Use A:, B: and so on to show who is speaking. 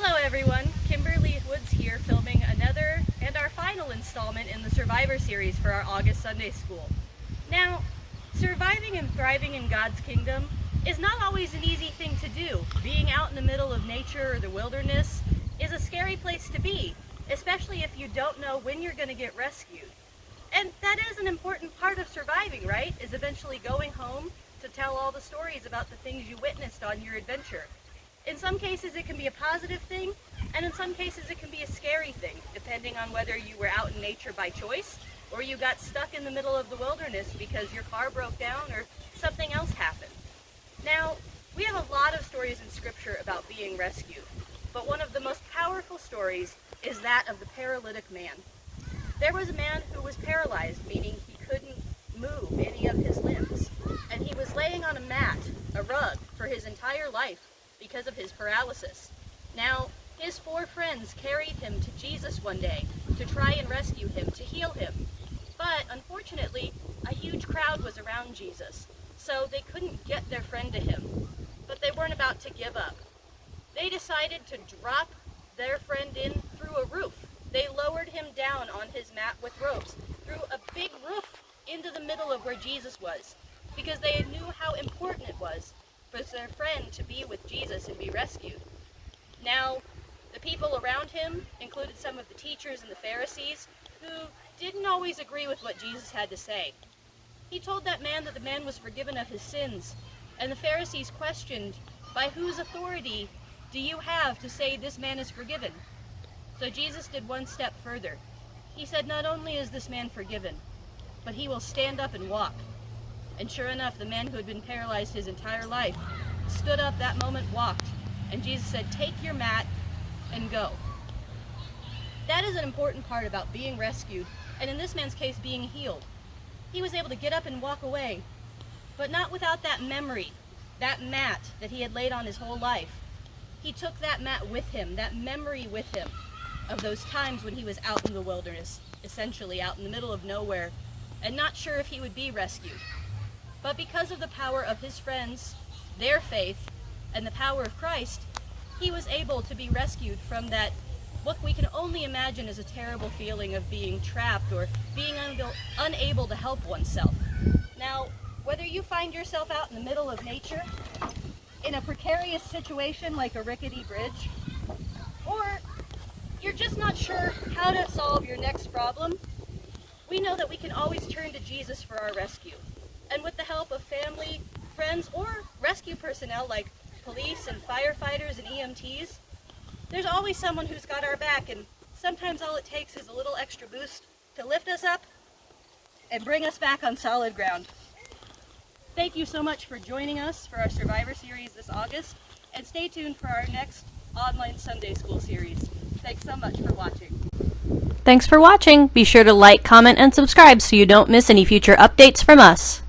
A: Hello everyone, Kimberly Woods here filming another and our final installment in the Survivor series for our August Sunday School. Now, surviving and thriving in God's kingdom is not always an easy thing to do. Being out in the middle of nature or the wilderness is a scary place to be, especially if you don't know when you're going to get rescued. And that is an important part of surviving, right? Is eventually going home to tell all the stories about the things you witnessed on your adventure. In some cases it can be a positive thing, and in some cases it can be a scary thing, depending on whether you were out in nature by choice or you got stuck in the middle of the wilderness because your car broke down or something else happened. Now, we have a lot of stories in Scripture about being rescued, but one of the most powerful stories is that of the paralytic man. There was a man who was paralyzed, meaning he couldn't move any of his limbs, and he was laying on a mat, a rug, for his entire life because of his paralysis. Now, his 4 friends carried him to Jesus one day to try and rescue him, to heal him. But unfortunately, a huge crowd was around Jesus, so they couldn't get their friend to him. But they weren't about to give up. They decided to drop their friend in through a roof. They lowered him down on his mat with ropes through a big roof into the middle of where Jesus was, because they knew how important it was for their friend to be with Jesus and be rescued. Now, the people around him included some of the teachers and the Pharisees who didn't always agree with what Jesus had to say. He told that man that the man was forgiven of his sins, and the Pharisees questioned, "By whose authority do you have to say this man is forgiven?" So Jesus did one step further. He said, "Not only is this man forgiven, but he will stand up and walk." And sure enough, the man who had been paralyzed his entire life stood up that moment, walked, and Jesus said, "Take your mat and go." That is an important part about being rescued, and in this man's case, being healed. He was able to get up and walk away, but not without that memory, that mat that he had laid on his whole life. He took that mat with him, that memory with him of those times when he was out in the wilderness, essentially out in the middle of nowhere, and not sure if he would be rescued. But because of the power of his friends, their faith, and the power of Christ, he was able to be rescued from that, what we can only imagine is a terrible feeling of being trapped or being unable to help oneself. Now, whether you find yourself out in the middle of nature, in a precarious situation like a rickety bridge, or you're just not sure how to solve your next problem, we know that we can always turn to Jesus for our rescue. And with the help of family, friends, or rescue personnel like police and firefighters and EMTs, there's always someone who's got our back, and sometimes all it takes is a little extra boost to lift us up and bring us back on solid ground. Thank you so much for joining us for our Survivor series this August, and stay tuned for our next online Sunday School series. Thanks so much for watching.
B: Thanks for watching. Be sure to like, comment, and subscribe so you don't miss any future updates from us.